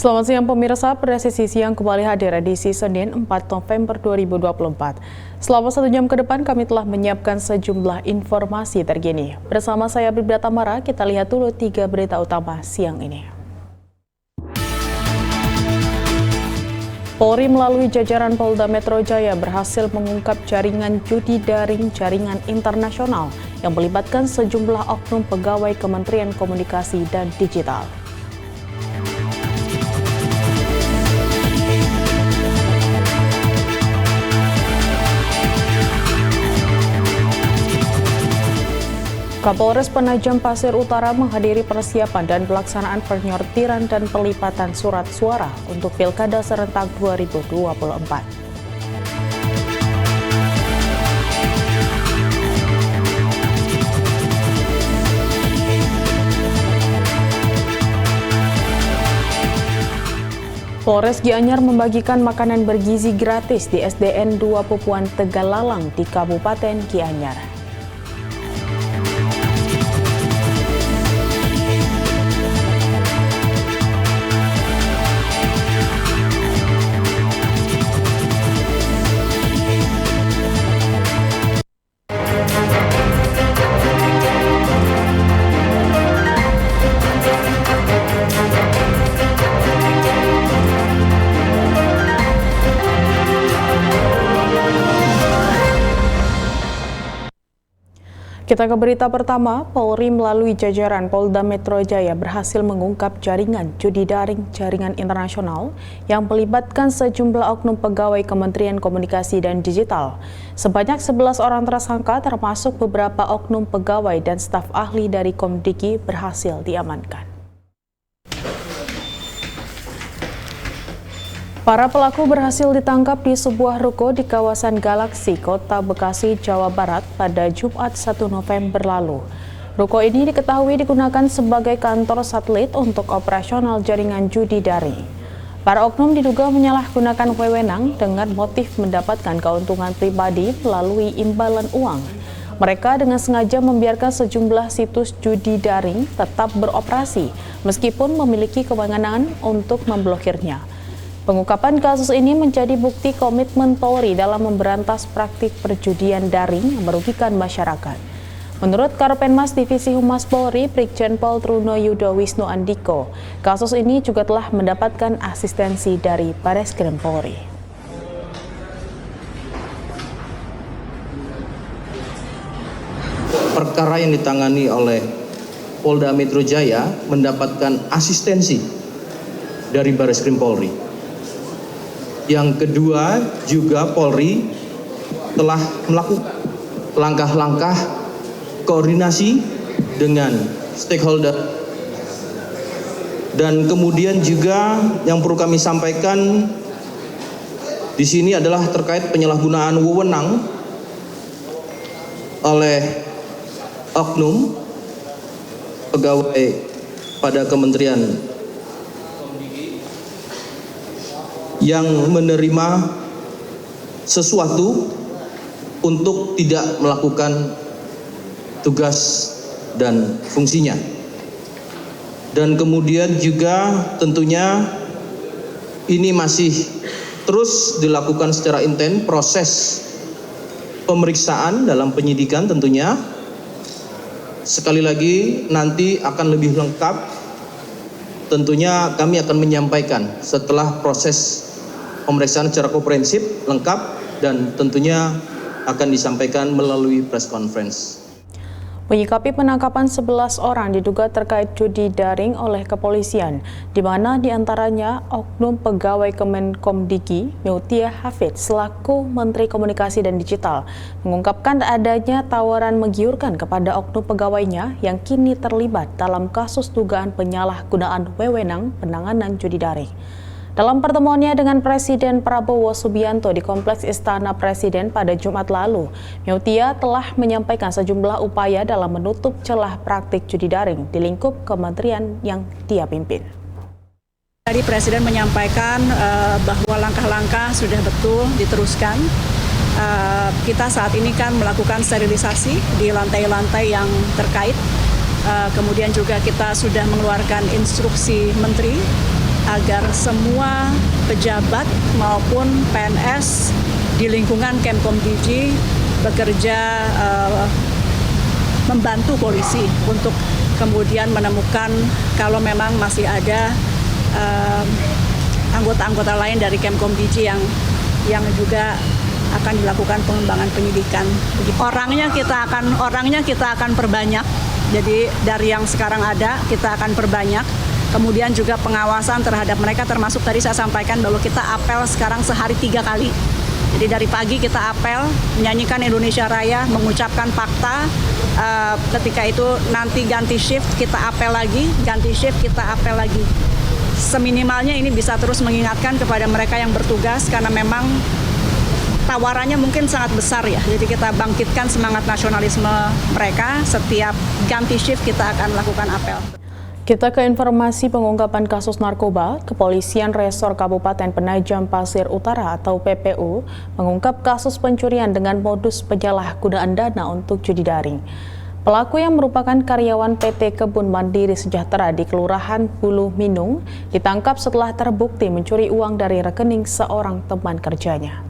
Selamat siang pemirsa, Presisi Siang kembali hadir edisi Senin 4 November 2024. Selama 1 jam ke depan kami telah menyiapkan sejumlah informasi terkini. Bersama saya Bribda Tamara, kita lihat dulu 3 berita utama siang ini. Polri melalui jajaran Polda Metro Jaya berhasil mengungkap jaringan judi daring jaringan internasional yang melibatkan sejumlah oknum pegawai Kementerian Komunikasi dan Digital. Kapolres Penajam Pasir Utara menghadiri persiapan dan pelaksanaan penyortiran dan pelipatan surat suara untuk Pilkada serentak 2024. Polres Gianyar membagikan makanan bergizi gratis di SDN 2 Pupuan Tegalalang di Kabupaten Gianyar. Kita ke berita pertama, Polri melalui jajaran Polda Metro Jaya berhasil mengungkap jaringan judi daring jaringan internasional yang melibatkan sejumlah oknum pegawai Kementerian Komunikasi dan Digital. Sebanyak 11 orang tersangka termasuk beberapa oknum pegawai dan staf ahli dari Komdiki berhasil diamankan. Para pelaku berhasil ditangkap di sebuah ruko di kawasan Galaksi, Kota Bekasi, Jawa Barat pada Jumat 1 November lalu. Ruko ini diketahui digunakan sebagai kantor satelit untuk operasional jaringan judi daring. Para oknum diduga menyalahgunakan wewenang dengan motif mendapatkan keuntungan pribadi melalui imbalan uang. Mereka dengan sengaja membiarkan sejumlah situs judi daring tetap beroperasi meskipun memiliki kewenangan untuk memblokirnya. Pengungkapan kasus ini menjadi bukti komitmen Polri dalam memberantas praktik perjudian daring yang merugikan masyarakat. Menurut Karopenmas Divisi Humas Polri, Brigjen Pol Truno Yudo Wisnu Andiko, kasus ini juga telah mendapatkan asistensi dari Bareskrim Polri. Perkara yang ditangani oleh Polda Metro Jaya mendapatkan asistensi dari Bareskrim Polri. Yang kedua, juga Polri telah melakukan langkah-langkah koordinasi dengan stakeholder. Dan kemudian juga yang perlu kami sampaikan di sini adalah terkait penyalahgunaan wewenang oleh oknum pegawai pada Kementerian yang menerima sesuatu untuk tidak melakukan tugas dan fungsinya. Dan kemudian juga tentunya ini masih terus dilakukan secara intens proses pemeriksaan dalam penyidikan tentunya. Sekali lagi nanti akan lebih lengkap, tentunya kami akan menyampaikan setelah proses pemeriksaan secara komprehensif, lengkap, dan tentunya akan disampaikan melalui press conference. Menyikapi penangkapan 11 orang diduga terkait judi daring oleh kepolisian, di mana diantaranya oknum pegawai Kemenkomdiki, Mutia Hafid, selaku Menteri Komunikasi dan Digital, mengungkapkan adanya tawaran menggiurkan kepada oknum pegawainya yang kini terlibat dalam kasus dugaan penyalahgunaan wewenang penanganan judi daring. Dalam pertemuannya dengan Presiden Prabowo Subianto di Kompleks Istana Presiden pada Jumat lalu, Mutia telah menyampaikan sejumlah upaya dalam menutup celah praktik judi daring di lingkup kementerian yang dia pimpin. Tadi Presiden menyampaikan bahwa langkah-langkah sudah betul diteruskan. Kita saat ini kan melakukan sterilisasi di lantai-lantai yang terkait. Kemudian juga kita sudah mengeluarkan instruksi Menteri agar semua pejabat maupun PNS di lingkungan Kemkom.Gigi bekerja membantu polisi untuk kemudian menemukan kalau memang masih ada anggota-anggota lain dari Kemkom.Gigi yang juga akan dilakukan pengembangan penyidikan. Orangnya kita akan perbanyak. Jadi dari yang sekarang ada kita akan perbanyak. Kemudian juga pengawasan terhadap mereka, termasuk tadi saya sampaikan bahwa kita apel sekarang sehari 3 kali. Jadi dari pagi kita apel, menyanyikan Indonesia Raya, mengucapkan fakta. Ketika itu nanti ganti shift kita apel lagi, ganti shift kita apel lagi. Seminimalnya ini bisa terus mengingatkan kepada mereka yang bertugas, karena memang tawarannya mungkin sangat besar ya. Jadi kita bangkitkan semangat nasionalisme mereka. Setiap ganti shift kita akan lakukan apel. Kita ke informasi pengungkapan kasus narkoba. Kepolisian Resor Kabupaten Penajam Pasir Utara atau PPU mengungkap kasus pencurian dengan modus penyalahgunaan dana untuk judi daring. Pelaku yang merupakan karyawan PT Kebun Mandiri Sejahtera di Kelurahan Bulu Minung ditangkap setelah terbukti mencuri uang dari rekening seorang teman kerjanya.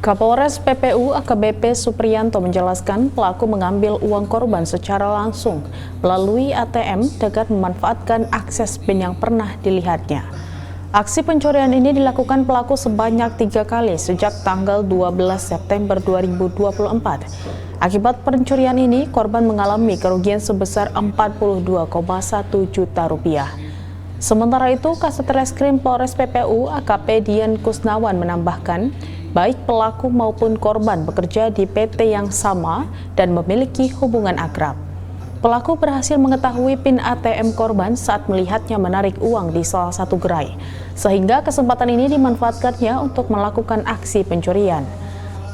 Kapolres PPU AKBP Supriyanto menjelaskan pelaku mengambil uang korban secara langsung melalui ATM dengan memanfaatkan akses PIN yang pernah dilihatnya. Aksi pencurian ini dilakukan pelaku sebanyak 3 kali sejak tanggal 12 September 2024. Akibat pencurian ini, korban mengalami kerugian sebesar 42,1 juta rupiah. Sementara itu, Kasat Reskrim Polres PPU AKP Dian Kusnawan menambahkan, baik pelaku maupun korban bekerja di PT yang sama dan memiliki hubungan akrab. Pelaku berhasil mengetahui PIN ATM korban saat melihatnya menarik uang di salah satu gerai, sehingga kesempatan ini dimanfaatkannya untuk melakukan aksi pencurian.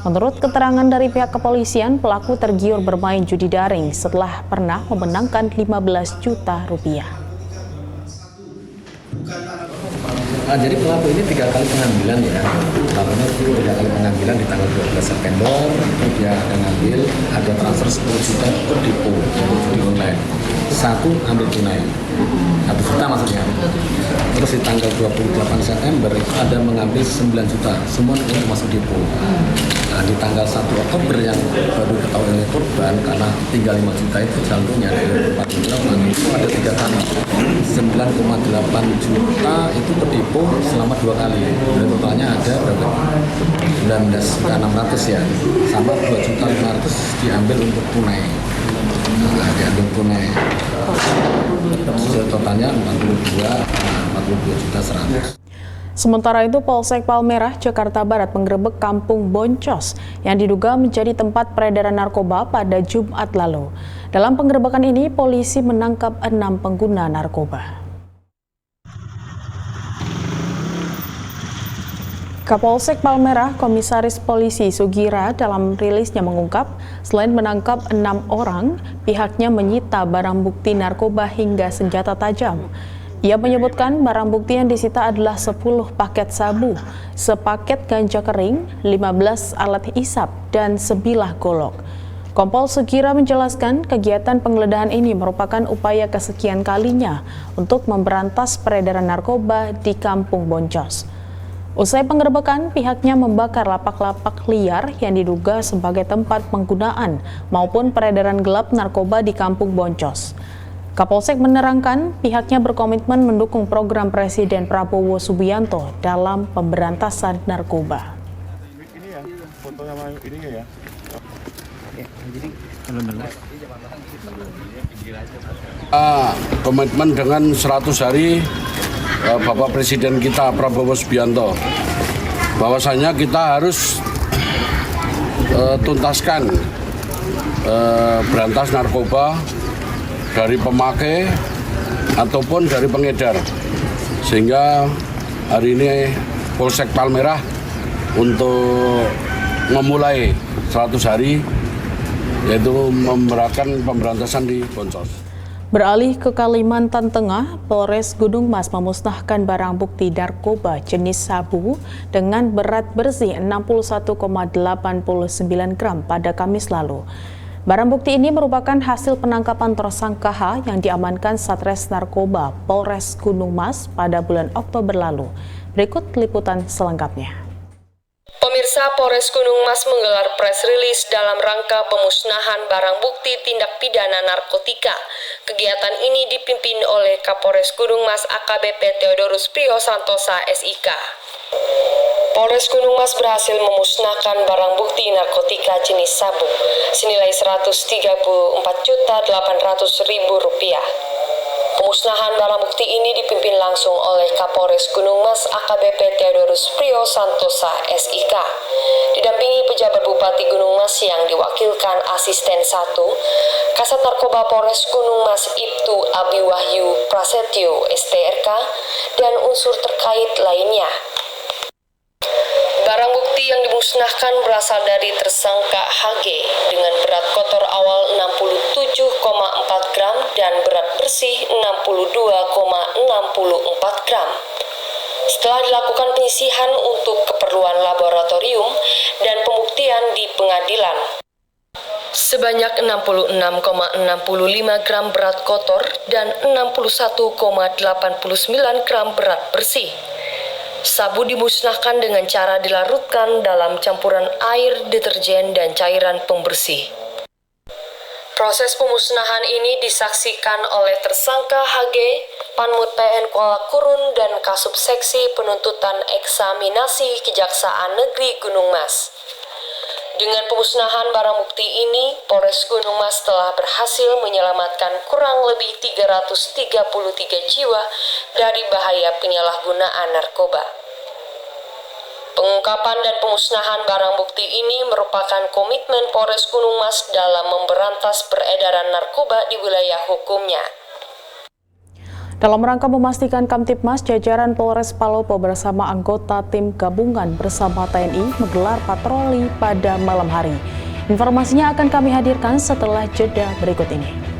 Menurut keterangan dari pihak kepolisian, pelaku tergiur bermain judi daring setelah pernah memenangkan 15 juta rupiah. Jadi pelaku ini 3 kali pengambilan ya. Pelakunya itu 3 kali pengambilan di tanggal 12 September. Itu dia akan ngambil, ada transfer 10 juta ke depo di online. 1 ambil tunai, 1 juta maksudnya. Terus di tanggal 28 September itu ada mengambil 9 juta, semua itu masuk depo. Nah, di tanggal 1 Oktober yang baru ketahui oleh korban, karena tinggal 5 juta itu jalurnya dari 48 itu ada 3 kali. 9,8 juta itu ke depo selama 2 kali. Dan totalnya ada berapa? 19.600 ya. Sama 2.500 diambil untuk tunai. Nah, diambil tunai. Totalnya 42.100. Sementara itu, Polsek Palmerah, Jakarta Barat menggerebek Kampung Boncos yang diduga menjadi tempat peredaran narkoba pada Jumat lalu. Dalam penggerebekan ini, polisi menangkap 6 pengguna narkoba. Kapolsek Palmerah, Komisaris Polisi Sugira dalam rilisnya mengungkap, selain menangkap 6 orang, pihaknya menyita barang bukti narkoba hingga senjata tajam. Ia menyebutkan barang bukti yang disita adalah 10 paket sabu, sepaket ganja kering, 15 alat isap, dan sebilah golok. Kompol Sugira menjelaskan kegiatan penggeledahan ini merupakan upaya kesekian kalinya untuk memberantas peredaran narkoba di Kampung Boncos. Usai penggerebekan, pihaknya membakar lapak-lapak liar yang diduga sebagai tempat penggunaan maupun peredaran gelap narkoba di Kampung Boncos. Kapolsek menerangkan pihaknya berkomitmen mendukung program Presiden Prabowo Subianto dalam pemberantasan narkoba. Ini ya, foto sama ininya ya. Komitmen dengan 100 hari Bapak Presiden kita Prabowo Subianto, bahwasanya kita harus tuntaskan berantas narkoba dari pemakai ataupun dari pengedar, sehingga hari ini Polsek Palmerah untuk memulai 100 hari yaitu memerankan pemberantasan di Boncos. Beralih ke Kalimantan Tengah, Polres Gunung Mas memusnahkan barang bukti narkoba jenis sabu dengan berat bersih 61,89 gram pada Kamis lalu. Barang bukti ini merupakan hasil penangkapan tersangka H yang diamankan Satres Narkoba Polres Gunung Mas pada bulan Oktober lalu. Berikut liputan selengkapnya. Pemirsa, Polres Gunung Mas menggelar press release dalam rangka pemusnahan barang bukti tindak pidana narkotika. Kegiatan ini dipimpin oleh Kapolres Gunung Mas AKBP Theodorus Priyo Santosa SIK. Polres Gunung Mas berhasil memusnahkan barang bukti narkotika jenis sabu senilai Rp134.800.000. Pemusnahan barang bukti ini dipimpin langsung oleh Kapolres Gunung Mas AKBP Theodorus Priyo Santosa SIK, didampingi pejabat Bupati Gunung Mas yang diwakilkan Asisten 1 Kasat Narkoba Polres Gunung Mas Ibtu Abi Wahyu Prasetyo STRK dan unsur terkait lainnya. Barang bukti yang dimusnahkan berasal dari tersangka HG dengan berat kotor awal 67,4 gram dan berat bersih 62,64 gram. Setelah dilakukan penyisihan untuk keperluan laboratorium dan pembuktian di pengadilan, sebanyak 66,65 gram berat kotor dan 61,89 gram berat bersih. Sabu dimusnahkan dengan cara dilarutkan dalam campuran air, deterjen, dan cairan pembersih. Proses pemusnahan ini disaksikan oleh tersangka HG, Panmut PN Kuala Kurun, dan Kasubseksi Penuntutan Eksaminasi Kejaksaan Negeri Gunung Mas. Dengan pemusnahan barang bukti ini, Polres Gunung Mas telah berhasil menyelamatkan kurang lebih 333 jiwa dari bahaya penyalahgunaan narkoba. Pengungkapan dan pemusnahan barang bukti ini merupakan komitmen Polres Gunung Mas dalam memberantas peredaran narkoba di wilayah hukumnya. Dalam rangka memastikan Kamtibmas, jajaran Polres Palopo bersama anggota tim gabungan bersama TNI menggelar patroli pada malam hari. Informasinya akan kami hadirkan setelah jeda berikut ini.